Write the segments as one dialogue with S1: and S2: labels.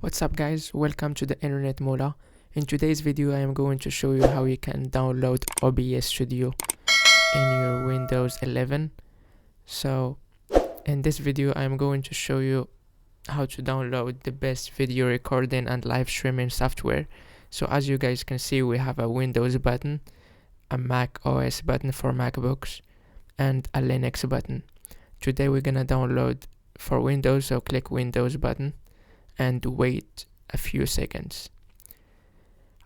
S1: What's up guys, welcome to the internet Moola. In today's video I am going to show you how you can download OBS Studio in your Windows 11. So in this video I am going to show you how to download the best video recording and live streaming software. So as you guys can see, we have a Windows button, a Mac OS button for MacBooks, and a Linux button. Today we're gonna download for Windows, so click Windows button and wait a few seconds.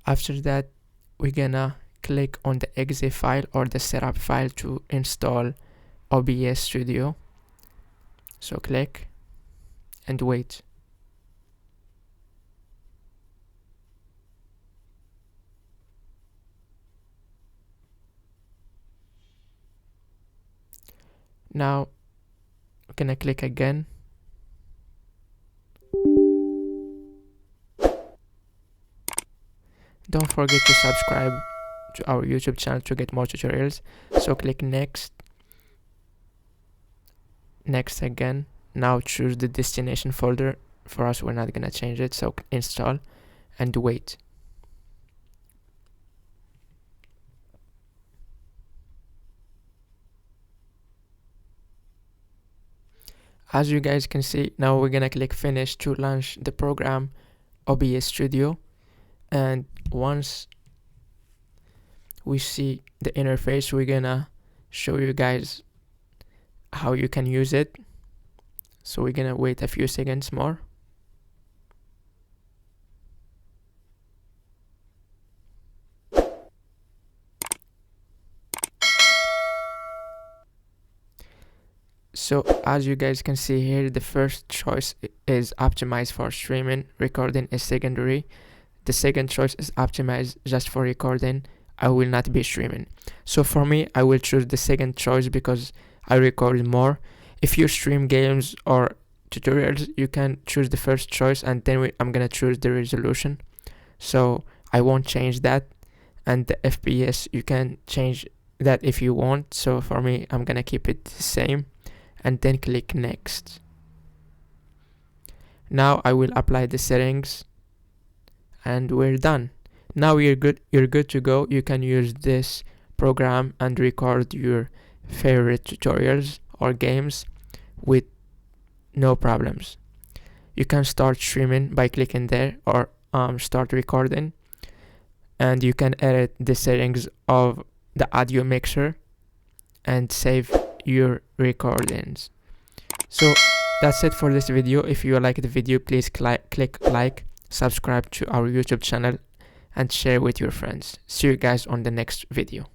S1: After that, we're gonna click on the exe file or the setup file to install OBS Studio. So click and wait. Now we're gonna click again. Don't forget to subscribe to our YouTube channel to get more tutorials. So click next. Next again. Now choose the destination folder. For us, we're not gonna change it. So install and wait. As you guys can see, now we're gonna click finish to launch the program OBS Studio. And once we see the interface, we're gonna show you guys how you can use it. So we're gonna wait a few seconds more. So as you guys can see here, the first choice is optimized for streaming, recording is secondary. The second choice is optimized just for recording. I will not be streaming. So for me, I will choose the second choice because I record more. If you stream games or tutorials, you can choose the first choice, and then I'm gonna choose the resolution. So I won't change that. And the FPS, you can change that if you want. So for me, I'm gonna keep it the same, and then click next. Now I will apply the settings. And we're done. Now you're good to go. You can use this program and record your favorite tutorials or games with no problems. You can start streaming by clicking there, or start recording, and you can edit the settings of the audio mixer and save your recordings. So that's it for this video. If you like the video, please click like, subscribe to our YouTube channel, and share with your friends. See you guys on the next video.